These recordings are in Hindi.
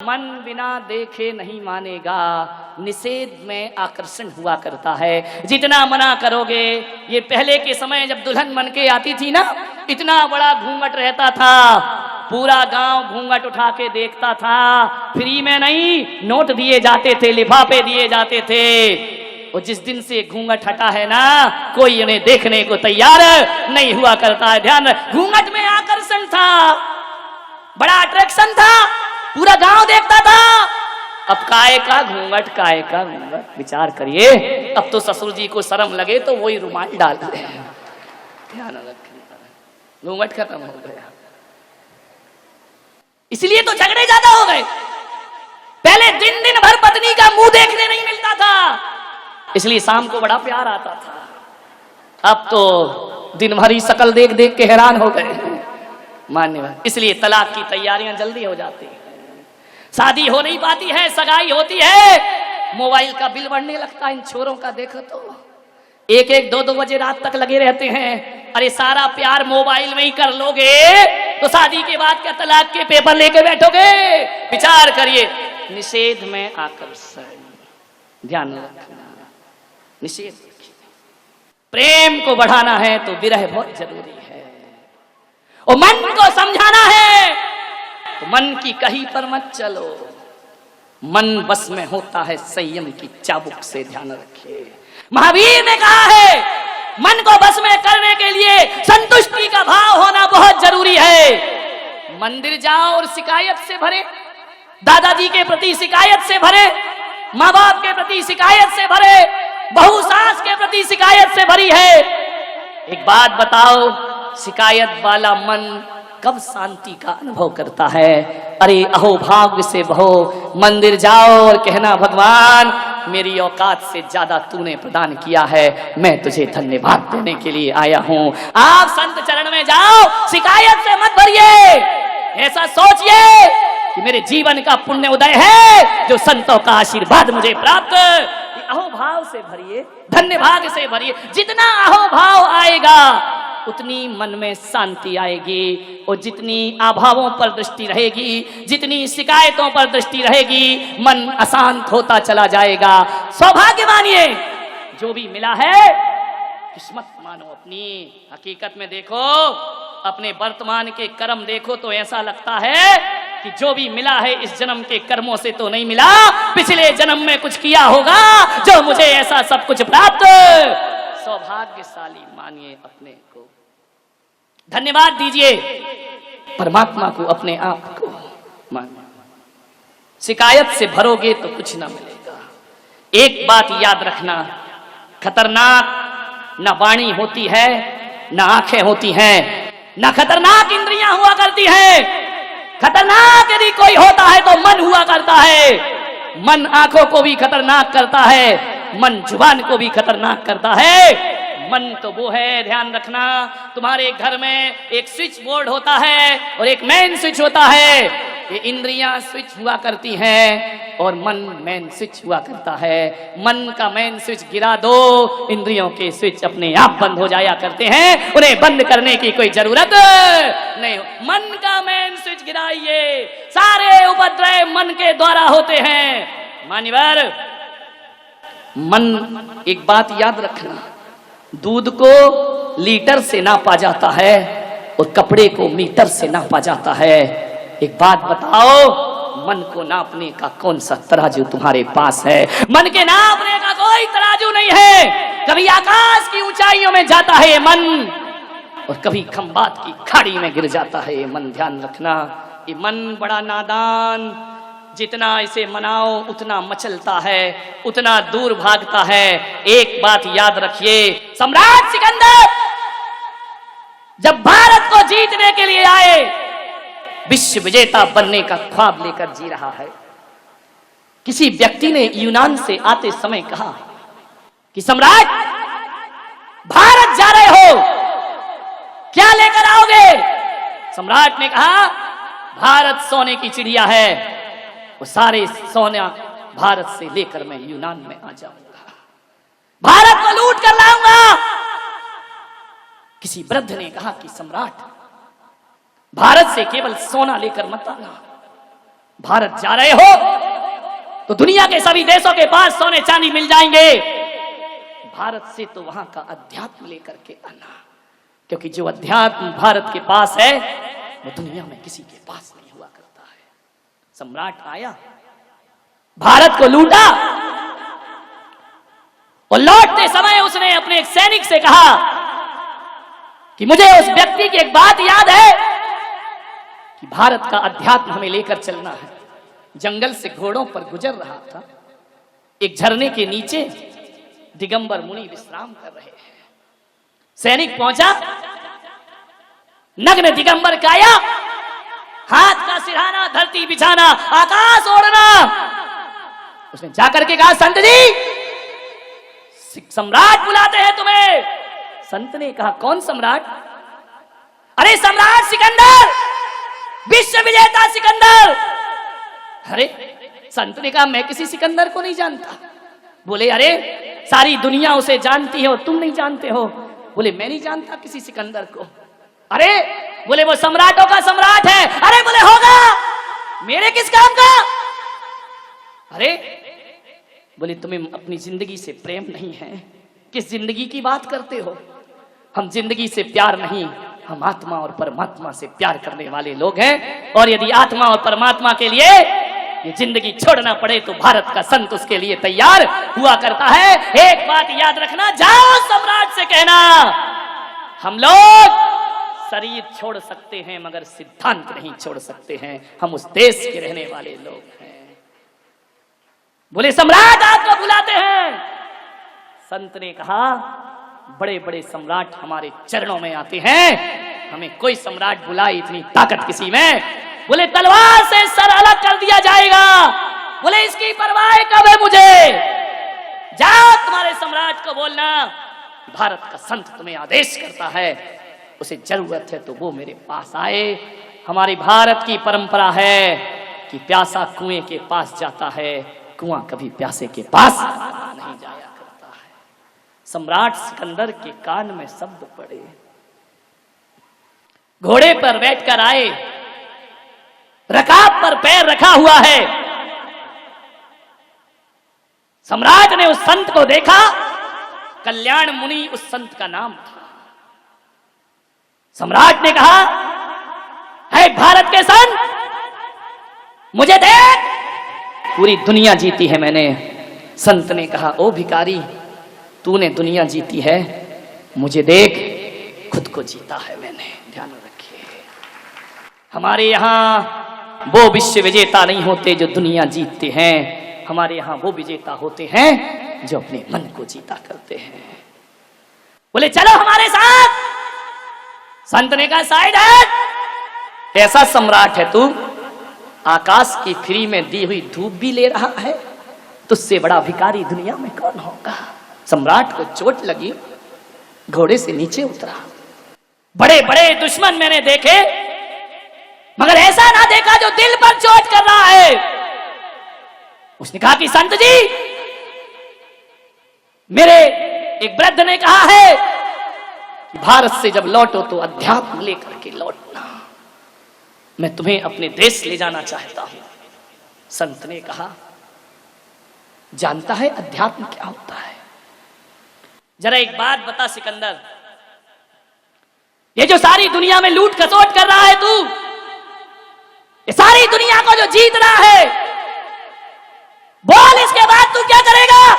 मन बिना देखे नहीं मानेगा, निषेध में आकर्षण हुआ करता है। जितना मना करोगे, ये पहले के समय जब दुल्हन बन के आती थी ना, इतना बड़ा घूंघट रहता था, पूरा गांव घूंघट उठा के देखता था। फ्री में नहीं, नोट दिए जाते थे, लिफाफे दिए जाते थे। और जिस दिन से घूंघट हटा है ना, कोई उन्हें देखने को तैयार नहीं हुआ करता है। ध्यान, घूंघट में आकर्षण था, बड़ा अट्रैक्शन था, पूरा गांव देखता था। अब काय का घूंघट, काय का घूंघट, विचार करिए। अब तो ससुर जी को शर्म लगे तो वही रुमाल डाल दे। ध्यान रखिए, घूंघट खत्म हो गया। इसलिए तो झगड़े ज्यादा हो गए। पहले दिन दिन भर पत्नी का मुंह देखने नहीं मिलता था, इसलिए शाम को बड़ा प्यार आता था। अब तो दिन भर ही शकल देख देख के हैरान हो गए, मान्यवर। इसलिए तलाक की तैयारियां जल्दी हो जाती है, शादी हो नहीं पाती है, सगाई होती है, मोबाइल का बिल बढ़ने लगता है। इन छोरों का देखो तो 1-1, 2-2 बजे रात तक लगे रहते हैं। अरे सारा प्यार मोबाइल में ही कर लोगे तो शादी के बाद क्या तलाक के पेपर लेके बैठोगे? विचार करिए। निषेध में आकर्षण, ध्यान रखना, निषेध रखिए। प्रेम को बढ़ाना है तो विरह बहुत जरूरी है, और मन को समझाना है तो मन की कहीं पर मत चलो। मन बस में होता है संयम की चाबुक से, ध्यान रखिए। महावीर ने कहा है, मन को बस में करने के लिए संतुष्टि का भाव होना बहुत जरूरी है। मंदिर जाओ और शिकायत से भरे, दादाजी के प्रति शिकायत से भरे, माँ बाप के प्रति शिकायत से भरे, बहू सास के प्रति शिकायत से भरी है। एक बात बताओ, शिकायत वाला मन कब शांति का अनुभव करता है? अरे अहो भाग्य से बहो, मंदिर जाओ और कहना, भगवान मेरी औकात से ज्यादा तूने प्रदान किया है, मैं तुझे धन्यवाद देने के लिए आया हूं। आप संत चरण में जाओ, शिकायत से मत भरिए, ऐसा सोचिए कि मेरे जीवन का पुण्य उदय है जो संतों का आशीर्वाद मुझे प्राप्त। अहो भाव से भरिए, धन्यवाद से भरिए। जितना अहो भाव आएगा उतनी मन में शांति आएगी, और जितनी अभावों पर दृष्टि रहेगी, जितनी शिकायतों पर दृष्टि रहेगी, मन अशांत होता चला जाएगा। सौभाग्य मानिए, जो भी मिला है किस्मत मानो अपनी। हकीकत में देखो, अपने वर्तमान के कर्म देखो तो ऐसा लगता है कि जो भी मिला है इस जन्म के कर्मों से तो नहीं मिला, पिछले जन्म में कुछ किया होगा जो मुझे ऐसा सब कुछ प्राप्त। सौभाग्यशाली मानिए अपने को, धन्यवाद दीजिए परमात्मा को, अपने आप को मानिए। शिकायत से भरोगे तो कुछ ना मिलेगा। एक बात याद रखना, खतरनाक न वाणी होती है, न आंखें होती हैं, न खतरनाक इंद्रियां हुआ करती हैं। खतरनाक यदि कोई होता है तो मन हुआ करता है। मन आंखों को भी खतरनाक करता है, मन जुबान को भी खतरनाक करता है। मन तो वो है, ध्यान रखना, तुम्हारे घर में एक स्विच बोर्ड होता है और एक मेन स्विच होता है। ये इंद्रियां स्विच हुआ करती हैं और मन मेन स्विच हुआ करता है। मन का मेन स्विच गिरा दो, इंद्रियों के स्विच अपने आप बंद हो जाया करते हैं, उन्हें बंद करने की कोई जरूरत नहीं। मन का मेन स्विच गिराइए, सारे उपद्रव मन के द्वारा होते हैं। मान्यवर, मन, एक बात याद रखना, दूध को लीटर से नापा जाता है और कपड़े को मीटर से नापा जाता है। एक बात बताओ, मन को नापने का कौन सा तराजू तुम्हारे पास है? मन के नापने का कोई तराजू नहीं है। कभी आकाश की ऊंचाइयों में जाता है ये मन, और कभी खंबात की खाड़ी में गिर जाता है ये मन। ध्यान रखना, ये मन बड़ा नादान, जितना इसे मनाओ उतना मचलता है, उतना दूर भागता है। एक बात याद रखिए, सम्राट सिकंदर जब भारत को जीतने के लिए आए, विश्व विजेता बनने का ख्वाब लेकर जी रहा है। किसी व्यक्ति ने यूनान से आते समय कहा कि सम्राट, भारत जा रहे हो, क्या लेकर आओगे? सम्राट ने कहा, भारत सोने की चिड़िया है, वो सारे सोना भारत से लेकर मैं यूनान में आ जाऊंगा, भारत को लूट कर लाऊंगा। किसी वृद्ध ने कहा कि सम्राट, भारत से केवल सोना लेकर मत आना, भारत जा रहे हो तो दुनिया के सभी देशों के पास सोने चांदी मिल जाएंगे, भारत से तो वहां का अध्यात्म लेकर के आना, क्योंकि जो अध्यात्म भारत के पास है वो दुनिया में किसी के पास नहीं हुआ करता है। सम्राट आया, भारत को लूटा और लौटते समय उसने अपने एक सैनिक से कहा कि मुझे उस व्यक्ति की एक बात याद है कि भारत का अध्यात्म हमें लेकर चलना है। जंगल से घोड़ों पर गुजर रहा था, एक झरने के नीचे दिगंबर मुनि विश्राम कर रहे हैं। सैनिक पहुंचा, नग्न दिगंबर काया, हाथ का सिरहाना, धरती बिछाना, आकाश ओढ़ना। उसने जाकर के कहा, संत जी सम्राट बुलाते हैं तुम्हें। संत ने कहा, कौन सम्राट? अरे सम्राट सिकंदर, विश्व विजेता सिकंदर। अरे संत ने कहा, मैं किसी सिकंदर को नहीं जानता। बोले, अरे सारी दुनिया उसे जानती है और तुम नहीं जानते हो। बोले, मैं नहीं जानता किसी सिकंदर को। अरे बोले, वो सम्राटों का सम्राट है। अरे बोले, होगा, मेरे किस काम का? अरे बोले, तुम्हें अपनी जिंदगी से प्रेम नहीं है, किस जिंदगी की बात करते हो? हम जिंदगी से प्यार नहीं, हम आत्मा और परमात्मा से प्यार करने वाले लोग हैं, और यदि आत्मा और परमात्मा के लिए ये जिंदगी छोड़ना पड़े तो भारत का संत उसके लिए तैयार हुआ करता है। एक बात याद रखना, जाओ सम्राट से कहना, हम लोग शरीर छोड़ सकते हैं मगर सिद्धांत नहीं छोड़ सकते हैं, हम उस देश के रहने वाले लोग हैं। बोले, सम्राट आपको बुलाते हैं। संत ने कहा, बड़े बड़े सम्राट हमारे चरणों में आते हैं, हमें कोई सम्राट बुलाए इतनी ताकत किसी में। बोले, तलवार से सर अलग कर दिया जाएगा। बोले, इसकी परवाह कब है मुझे? जाओ तुम्हारे सम्राट को बोलना, भारत का संत तुम्हें आदेश करता है, उसे जरूरत है तो वो मेरे पास आए। हमारी भारत की परंपरा है कि प्यासा कुएं के पास जाता है, कुआं कभी प्यासे के पास नहीं जाया करता है। सम्राट सिकंदर के कान में शब्द पड़े, घोड़े पर बैठकर आए, रकाब पर पैर रखा हुआ है। सम्राट ने उस संत को देखा, कल्याण मुनि उस संत का नाम था। सम्राट ने कहा, है भारत के संत, मुझे देख, पूरी दुनिया जीती है मैंने। संत ने कहा, ओ भिखारी, तूने दुनिया जीती है, मुझे देख, खुद को जीता है मैंने। ध्यान रखिए, हमारे यहाँ वो विश्व विजेता नहीं होते जो दुनिया जीतते हैं, हमारे यहाँ वो विजेता होते हैं जो अपने मन को जीता करते हैं। बोले, चलो हमारे साथ। संत ने कहा, साइड हट, ऐसा सम्राट है तू, आकाश की फ्री में दी हुई धूप भी ले रहा है, तुझसे बड़ा भिखारी दुनिया में कौन होगा? सम्राट को चोट लगी, घोड़े से नीचे उतरा। बड़े बड़े दुश्मन मैंने देखे, मगर ऐसा ना देखा जो दिल पर चोट कर रहा है। उसने कहा कि संत जी, मेरे एक वृद्ध ने कहा है कि भारत से जब लौटो तो अध्यात्म लेकर के लौटना, मैं तुम्हें अपने देश ले जाना चाहता हूं। संत ने कहा, जानता है अध्यात्म क्या होता है? जरा एक बात बता सिकंदर, ये जो सारी दुनिया में लूट खसोट कर रहा है तू, ये सारी दुनिया को जो जीत रहा है, बोल इसके बाद तू क्या करेगा?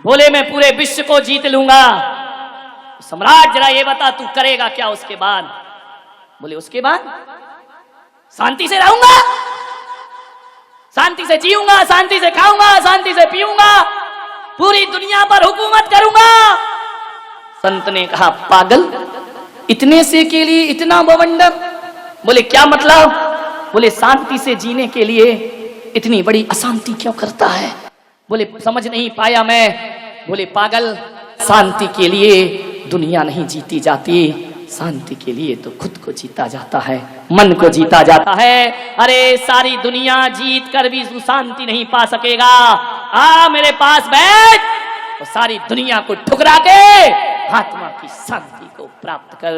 बोले, मैं पूरे विश्व को जीत लूंगा। सम्राट जरा ये बता, तू करेगा क्या उसके बाद? बोले, उसके बाद शांति से रहूंगा, शांति से जीऊंगा, शांति से खाऊंगा, शांति से पीऊंगा, पूरी दुनिया पर हुकूमत करूंगा। संत ने कहा, पागल, इतने से के लिए इतना बवंडर? बोले, क्या मतलब? बोले, शांति से जीने के लिए इतनी बड़ी अशांति क्यों करता है? बोले, समझ नहीं पाया मैं। बोले, पागल, शांति के लिए दुनिया नहीं जीती जाती, शांति के लिए तो खुद को जीता जाता है, मन को जीता जाता है। अरे सारी दुनिया जीत कर भी तू शांति नहीं पा सकेगा। आ मेरे पास बैठ और सारी दुनिया को ठुकरा के आत्मा की शांति को प्राप्त कर।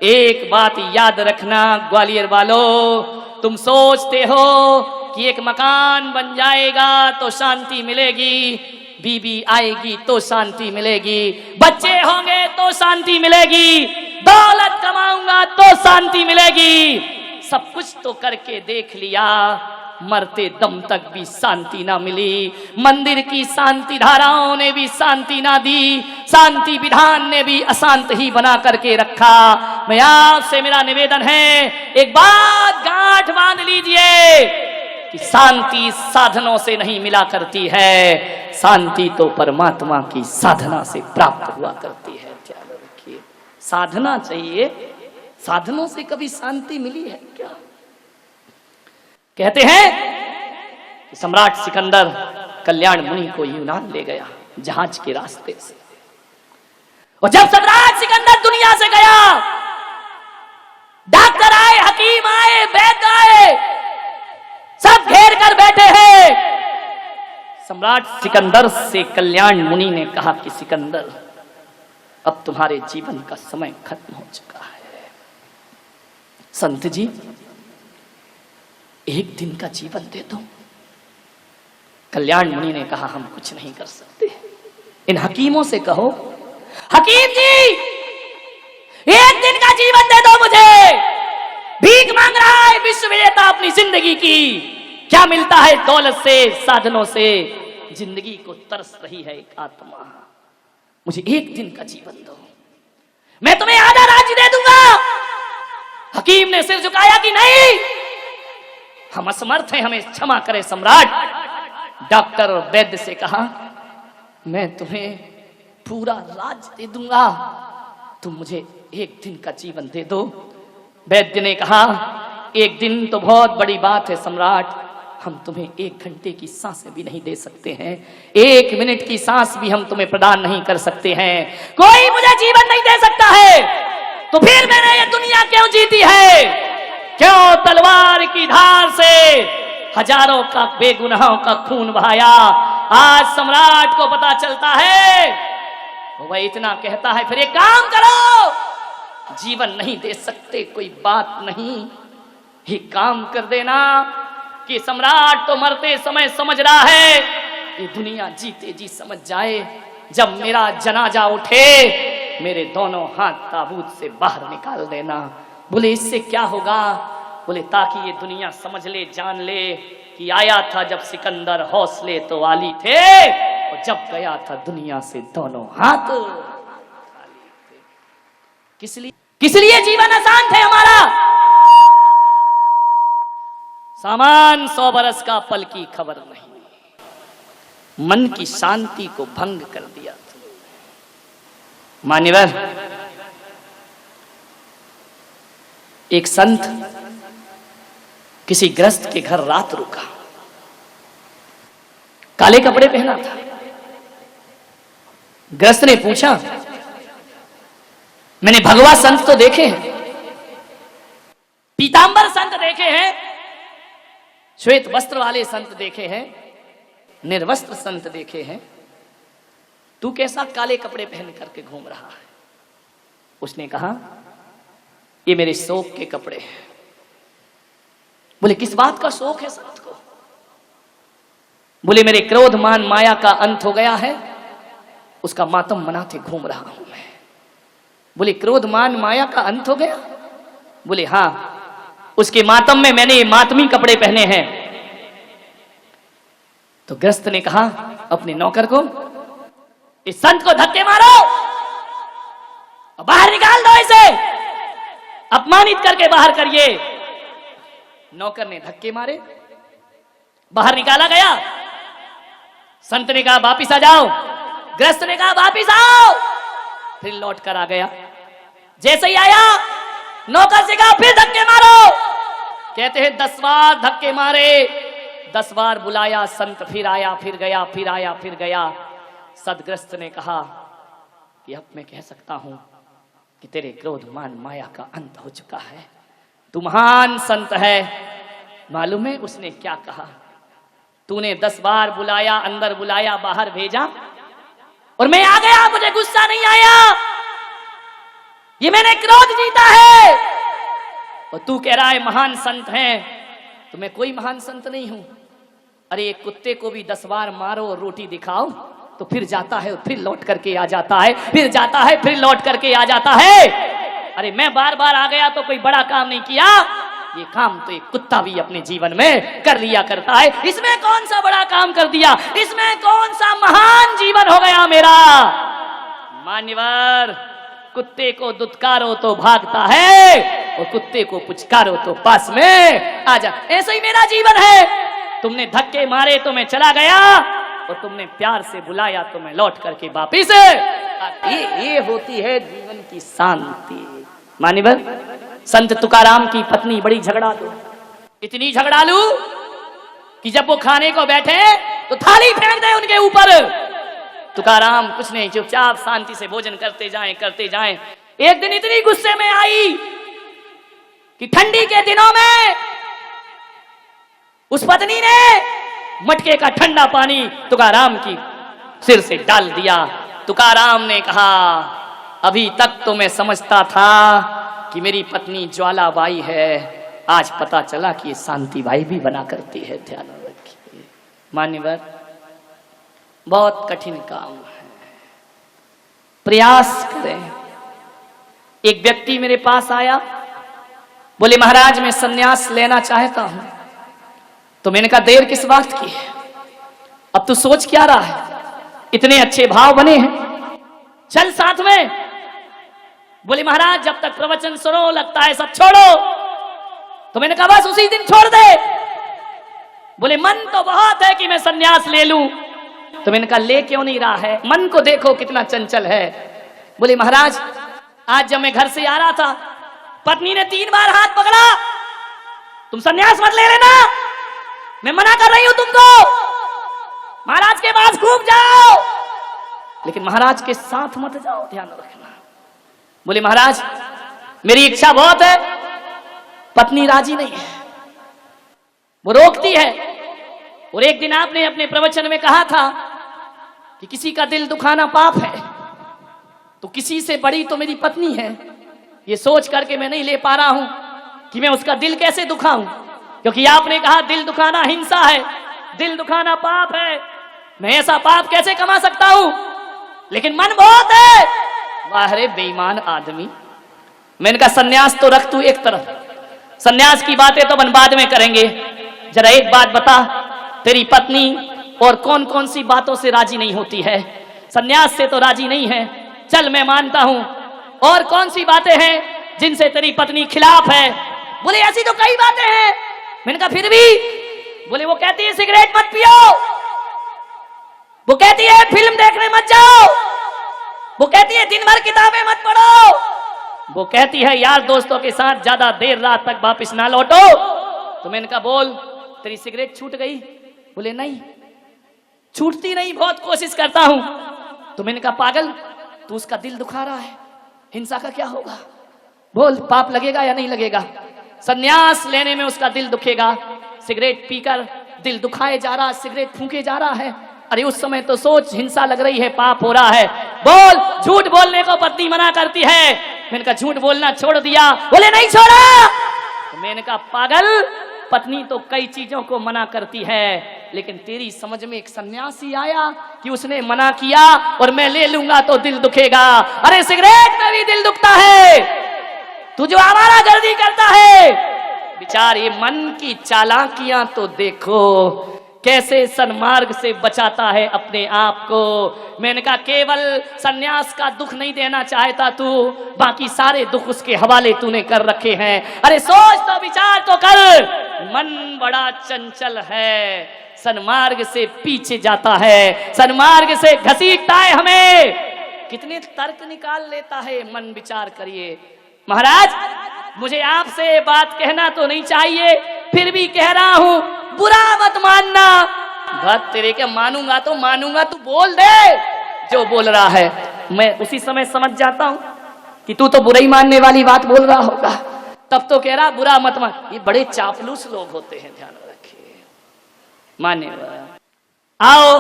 एक बात याद रखना ग्वालियर वालों, तुम सोचते हो कि एक मकान बन जाएगा तो शांति मिलेगी, बीबी आएगी तो शांति मिलेगी, बच्चे होंगे तो शांति मिलेगी, दौलत कमाऊंगा तो शांति मिलेगी। सब कुछ तो करके देख लिया, मरते दम तक भी शांति ना मिली। मंदिर की शांति धाराओं ने भी शांति ना दी, शांति विधान ने भी अशांत ही बना करके रखा। मैं आपसे मेरा निवेदन है, एक बात गांठ बांध लीजिए कि शांति साधनों से नहीं मिला करती है, शांति तो परमात्मा की साधना से प्राप्त हुआ करती है। ध्यान रखिए, साधना चाहिए, साधनों से कभी शांति मिली है क्या? कहते हैं कि सम्राट सिकंदर कल्याण मुनि को यूनान ले गया जहाज के रास्ते से, और जब सम्राट सिकंदर दुनिया से गया, डॉक्टर आए, हकीम आए, वैद्य आए, सब घेर कर बैठे हैं। सम्राट सिकंदर से कल्याण मुनि ने कहा कि सिकंदर, अब तुम्हारे जीवन का समय खत्म हो चुका है। संत जी, एक दिन का जीवन दे दो। कल्याण मुनि ने कहा, हम कुछ नहीं कर सकते, इन हकीमों से कहो, हकीम जी एक दिन का जीवन दे दो मुझे, भीख मांग रहा है विश्व विजेता अपनी जिंदगी की, क्या मिलता है दौलत से, साधनों से, जिंदगी को तरस रही है एक आत्मा, मुझे एक दिन का जीवन दो, मैं तुम्हें आधा राज्य दे दूंगा। हकीम ने सिर झुकाया कि नहीं, हम असमर्थ हैं, हमें क्षमा करें सम्राट। डॉक्टर और वैद्य से कहा, मैं तुम्हें पूरा राज्य दे दूंगा, तुम मुझे एक दिन का जीवन दे दो। वैद्य ने कहा, एक दिन तो बहुत बड़ी बात है सम्राट, हम तुम्हें एक घंटे की सांसें भी नहीं दे सकते हैं, एक मिनट की सांस भी हम तुम्हें प्रदान नहीं कर सकते हैं, कोई मुझे जीवन नहीं दे सकता है, तो फिर मैंने ये दुनिया क्यों जीती है? क्यों तलवार की धार से हजारों का बेगुनाहों का खून बहाया? आज सम्राट को पता चलता है, वह इतना कहता है, फिर एक काम करो, जीवन नहीं दे सकते कोई बात नहीं, ये काम कर देना कि सम्राट तो मरते समय समझ रहा है, ये दुनिया जीते जी समझ जाए, जब मेरा जनाजा उठे मेरे दोनों हाथ ताबूत से बाहर निकाल देना। बोले इससे क्या होगा? बोले ताकि ये दुनिया समझ ले, जान ले कि आया था जब सिकंदर हौसले तो वाली थे, और जब गया था दुनिया से दोनों हाथ खाली थे। किस लिए जीवन आसान थे हमारा? सामान 100 बरस का, पल की खबर नहीं, मन की शांति को भंग कर दिया। मान्यवर, एक संत किसी गृहस्थ के घर रात रुका, काले कपड़े पहना था। गृहस्थ ने पूछा, मैंने भगवा संत तो देखे हैं, पीतांबर संत देखे हैं, श्वेत वस्त्र वाले संत देखे हैं, निर्वस्त्र संत देखे हैं, तू कैसा काले कपड़े पहन करके घूम रहा है? उसने कहा, ये मेरे शोक के कपड़े हैं। बोले किस बात का शोक है संत को? बोले मेरे क्रोध मान माया का अंत हो गया है, उसका मातम मनाते घूम रहा हूं मैं। बोले क्रोध मान माया का अंत हो गया? बोले हां, उसके मातम में मैंने ये मातमी कपड़े पहने हैं। तो गृहस्थ ने कहा अपने नौकर को, इस संत को धक्के मारो और बाहर निकाल दो, इसे अपमानित करके बाहर करिए। नौकर ने धक्के मारे, बाहर निकाला गया। संत ने कहा वापिस आ जाओ, गृहस्थ ने कहा वापिस आओ, फिर लौट कर आ गया। जैसे ही आया, नौकर से कहा फिर धक्के मारो। कहते हैं 10 बार धक्के मारे, 10 बार बुलाया, संत फिर आया, फिर गया, फिर आया, फिर गया। सदग्रस्त ने कहा कि अब मैं कह सकता हूं कि तेरे क्रोध मान माया का अंत हो चुका है, तू महान संत है। मालूम है उसने क्या कहा? तूने 10 बार बुलाया, अंदर बुलाया, बाहर भेजा, और मैं आ गया, मुझे गुस्सा नहीं आया, ये मैंने क्रोध जीता है। और तू कह रहा है महान संत हैं, तो मैं कोई महान संत नहीं हूं। अरे एक कुत्ते को भी 10 बार मारो और रोटी दिखाओ तो फिर जाता है, फिर लौट करके आ जाता है, फिर जाता है, फिर लौट करके आ जाता है। अरे मैं बार बार आ गया तो कोई बड़ा काम नहीं किया, ये काम तो एक कुत्ता भी अपने जीवन में कर लिया करता है। इसमें कौन सा बड़ा काम कर दिया, इसमें कौन सा महान जीवन हो गया मेरा। मान्यवर, कुत्ते को दुत्कारो तो भागता है और कुत्ते को पुचकारो तो पास में आ जा। ऐसा ही मेरा जीवन है। तुमने धक्के मारे तो मैं चला गया और तुमने प्यार से बुलाया तो मैं लौट करके वापिस। ये होती है जीवन की शांति। मान्यवर, संत तुकाराम की पत्नी बड़ी झगड़ालू, इतनी झगड़ालू कि जब वो खाने को बैठे तो थाली फेंक दे उनके ऊपर। तुकाराम कुछ नहीं, चुपचाप शांति से भोजन करते जाएं करते जाएं। एक दिन इतनी गुस्से में आई कि ठंडी के दिनों में उस पत्नी ने मटके का ठंडा पानी तुकाराम की सिर से डाल दिया। तुकाराम ने कहा, अभी तक तो मैं समझता था कि मेरी पत्नी ज्वालाबाई है, आज पता चला कि ये शांतिबाई भी बना करती है। ध्यान रखिए मान्यवर, बहुत कठिन काम है, प्रयास करें। एक व्यक्ति मेरे पास आया, बोले महाराज मैं सन्यास लेना चाहता हूं। तो मैंने कहा देर किस बात की है, अब तू सोच क्या रहा है, इतने अच्छे भाव बने हैं, चल साथ में। बोले महाराज जब तक प्रवचन सुनो लगता है सब छोड़ो। तो मैंने कहा बस उसी दिन छोड़ दे। बोले मन तो बहुत है कि मैं सन्यास ले लूं। तो मैंने कहा ले क्यों नहीं रहा है, मन को देखो कितना चंचल है। बोले महाराज आज जब मैं घर से आ रहा था, पत्नी ने 3 बार हाथ पकड़ा, तुम सन्यास मत ले लेना, मैं मना कर रही हूं तुमको, महाराज के पास खूब जाओ लेकिन महाराज के साथ मत जाओ, ध्यान रखना। बोले महाराज मेरी इच्छा बहुत है, पत्नी राजी नहीं है, वो रोकती है। और एक दिन आपने अपने प्रवचन में कहा था कि किसी का दिल दुखाना पाप है, तो किसी से बड़ी तो मेरी पत्नी है। ये सोच करके मैं नहीं ले पा रहा हूं कि मैं उसका दिल कैसे दुखाऊं, क्योंकि आपने कहा दिल दुखाना हिंसा है, दिल दुखाना पाप है, मैं ऐसा पाप कैसे कमा सकता हूं, लेकिन मन बहुत है। वाह रे बेईमान आदमी। मैंने कहा सन्यास तो रख तू एक तरफ, सन्यास की बातें तो अपन बाद में करेंगे, जरा एक बात बता, तेरी पत्नी और कौन कौन सी बातों से राजी नहीं होती है? सन्यास से तो राजी नहीं है, चल मैं मानता हूं, और कौन सी बातें हैं जिनसे तेरी पत्नी खिलाफ है? बोले ऐसी तो कई बातें हैं। मैंने कहा फिर भी? बोले वो कहती है सिगरेट मत पियो, वो कहती है फिल्म देखने मत जाओ, वो कहती है दिन भर किताबें मत पढ़ो, वो कहती है यार दोस्तों के साथ ज्यादा देर रात तक वापस ना लौटो। तो मैंने कहा बोल तेरी सिगरेट छूट गई? बोले नहीं छूटती नहीं, बहुत कोशिश करता हूं। तो मैंने कहा पागल, तू उसका दिल दुखा रहा है, हिंसा का क्या होगा? बोल पाप लगेगा या नहीं लगेगा? सन्यास लेने में उसका दिल दुखेगा, सिगरेट पीकर दिल दुखाए जा रहा, सिगरेट फूके जा रहा है। अरे उस समय तो सोच हिंसा लग रही है, पाप हो रहा है। बोल झूठ बोलने को पत्नी मना करती है। मैंने कहा झूठ बोलना छोड़ दिया? बोले नहीं छोड़ा। तो मैंने कहा पागल, पत्नी तो कई चीजों को मना करती है, लेकिन तेरी समझ में एक सन्यासी आया कि उसने मना किया और मैं ले लूंगा तो दिल दुखेगा। अरे सिगरेट में भी दिल दुखता है, तू जो आवारा गर्दी करता है। विचार ये मन की चालाकियां तो देखो, कैसे सन्मार्ग से बचाता है अपने आप को। मैंने कहा केवल सन्यास का दुख नहीं देना चाहता तू, बाकी सारे दुख उसके हवाले तूने कर रखे हैं। अरे सोच तो विचार तो कर, मन बड़ा चंचल है, सन्मार्ग से पीछे जाता है, सन्मार्ग से घसीटता है हमें। कितने तर्क निकाल लेता है मन, विचार करिए। महाराज मुझे आपसे बात कहना तो नहीं चाहिए, फिर भी कह रहा हूं, बुरा मत मानना। बात तेरे के मानूंगा तो मानूंगा, तू बोल दे जो बोल रहा है। मैं उसी समय समझ जाता हूं कि तू तो बुरा ही मानने वाली बात बोल रहा होगा, तब तो कह रहा बुरा मत मान। ये बड़े चापलूस लोग होते हैं, ध्यान रखिए। माने आओ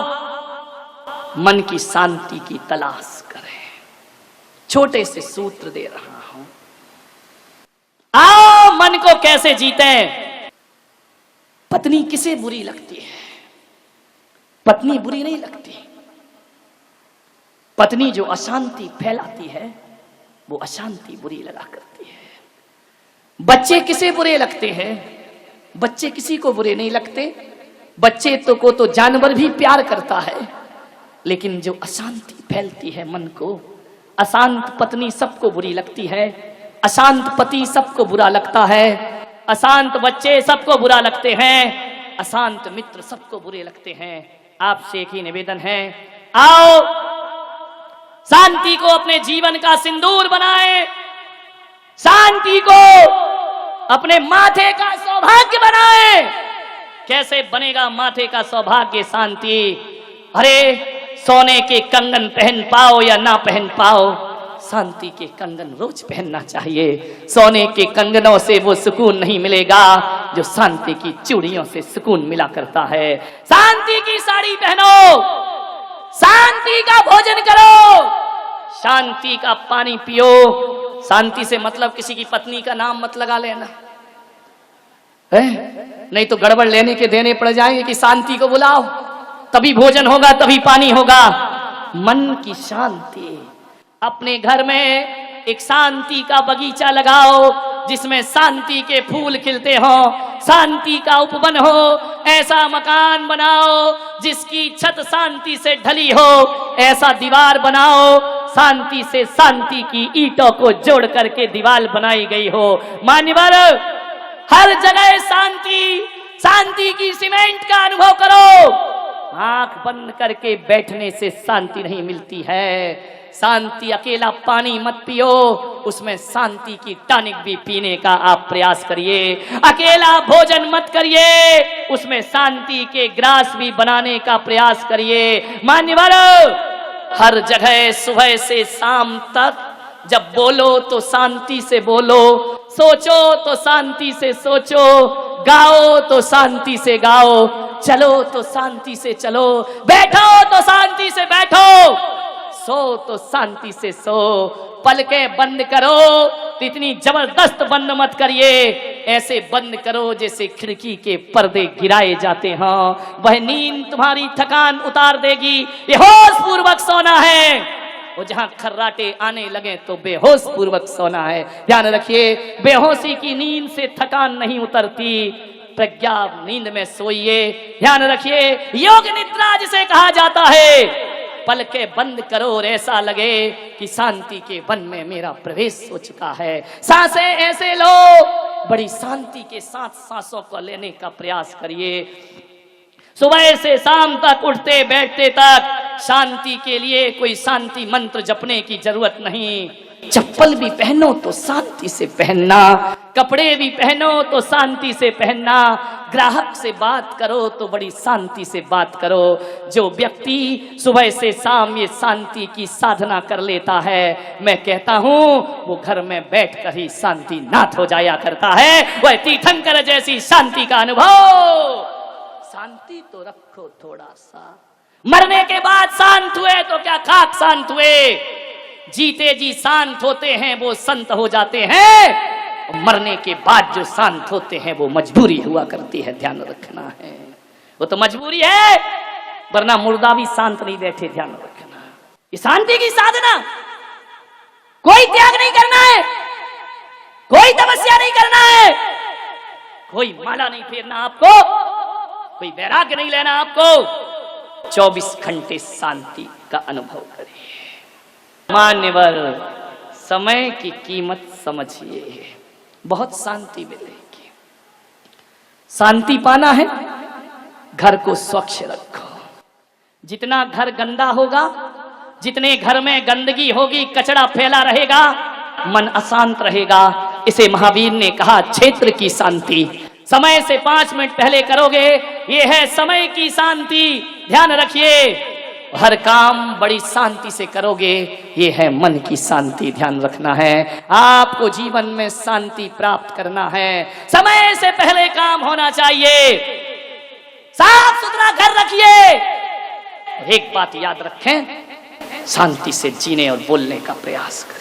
मन की शांति की तलाश करें, छोटे से सूत्र दे रहा हूं। आओ मन को कैसे जीते। पत्नी किसे बुरी लगती है? पत्नी बुरी नहीं लगती। पत्नी जो अशांति फैलाती है वो अशांति बुरी लगा करती है। बच्चे किसे बुरे लगते हैं? बच्चे किसी को बुरे नहीं लगते। बच्चे को तो जानवर भी प्यार करता है, लेकिन जो अशांति फैलती है मन को, अशांत पत्नी सबको बुरी लगती है, अशांत पति सबको बुरा लगता है, अशांत बच्चे सबको बुरा लगते हैं, अशांत मित्र सबको बुरे लगते हैं। आपसे एक ही निवेदन है, आओ शांति को अपने जीवन का सिंदूर बनाएं, शांति को अपने माथे का सौभाग्य बनाएं। कैसे बनेगा माथे का सौभाग्य शांति? अरे सोने के कंगन पहन पाओ या ना पहन पाओ, शांति के कंगन रोज पहनना चाहिए। सोने के कंगनों से वो सुकून नहीं मिलेगा जो शांति की चूड़ियों से सुकून मिला करता है। शांति की साड़ी पहनो, शांति का भोजन करो, शांति का पानी पियो। शांति से मतलब किसी की पत्नी का नाम मत लगा लेना है, नहीं तो गड़बड़ लेने के देने पड़ जाएंगे कि शांति को बुलाओ, तभी भोजन होगा, तभी पानी होगा। मन की शांति, अपने घर में एक शांति का बगीचा लगाओ जिसमें शांति के फूल खिलते हो, शांति का उपवन हो। ऐसा मकान बनाओ जिसकी छत शांति से ढली हो, ऐसा दीवार बनाओ शांति से शांति की ईंटों को जोड़ करके दीवार बनाई गई हो। मान्यवर, हर जगह शांति, शांति की सीमेंट का अनुभव करो। आंख बंद करके बैठने से शांति नहीं मिलती है। शांति अकेला पानी मत पियो, उसमें शांति की टॉनिक भी पीने का आप प्रयास करिए। अकेला भोजन मत करिए, उसमें शांति के ग्रास भी बनाने का प्रयास करिए। मान्यवर, हर जगह सुबह से शाम तक जब बोलो तो शांति से बोलो, सोचो तो शांति से सोचो, गाओ तो शांति से गाओ, चलो तो शांति से चलो, बैठो तो शांति से बैठो, सो तो शांति से सो। पलकें बंद करो तो इतनी जबरदस्त बंद मत करिए, ऐसे बंद करो जैसे खिड़की के पर्दे गिराए जाते हैं। वह नींद तुम्हारी थकान उतार देगी। ये होश पूर्वक सोना है, वो जहां खर्राटे आने लगे तो बेहोश पूर्वक सोना है। ध्यान रखिए, बेहोशी की नींद से थकान नहीं उतरती, प्रज्ञा नींद में सोइए। ध्यान रखिए, योग निद्रा जिसे कहा जाता है, पलके बंद करो और ऐसा लगे कि शांति के वन में मेरा प्रवेश हो चुका है। सांसें ऐसे लो, बड़ी शांति के साथ सांसों को लेने का प्रयास करिए। सुबह से शाम तक, उठते बैठते तक शांति के लिए कोई शांति मंत्र जपने की जरूरत नहीं। चप्पल भी पहनो तो शांति से पहनना, कपड़े भी पहनो तो शांति से पहनना, ग्राहक से बात करो तो बड़ी शांति से बात करो। जो व्यक्ति सुबह से शाम ये शांति की साधना कर लेता है, मैं कहता हूँ वो घर में बैठकर ही शांति नाथ हो जाया करता है। वह तीर्थंकर जैसी शांति का अनुभव। शांति तो रखो थोड़ा सा, मरने के बाद शांत हुए तो क्या खाक शांत हुए, जीते जी शांत होते हैं वो संत हो जाते हैं, मरने के बाद जो शांत होते हैं वो मजबूरी हुआ करती है। ध्यान रखना है, वो तो मजबूरी है, वरना मुर्दा भी शांत नहीं बैठे। ध्यान रखना, ये शांति की साधना, कोई त्याग नहीं करना है, कोई तपस्या नहीं करना है, कोई माला नहीं फेरना आपको, कोई वैराग्य नहीं लेना आपको। 24 घंटे शांति का अनुभव करिए। मान्यवर, समय की कीमत समझिए, बहुत शांति मिलेगी। शांति पाना है, घर को स्वच्छ रखो। जितना घर गंदा होगा, जितने घर में गंदगी होगी, कचरा फैला रहेगा, मन अशांत रहेगा। इसे महावीर ने कहा क्षेत्र की शांति। समय से 5 मिनट पहले करोगे, ये है समय की शांति। ध्यान रखिए, हर काम बड़ी शांति से करोगे, ये है मन की शांति। ध्यान रखना है, आपको जीवन में शांति प्राप्त करना है। समय से पहले काम होना चाहिए, साफ सुथरा घर रखिए। एक बात याद रखें, शांति से जीने और बोलने का प्रयास करें।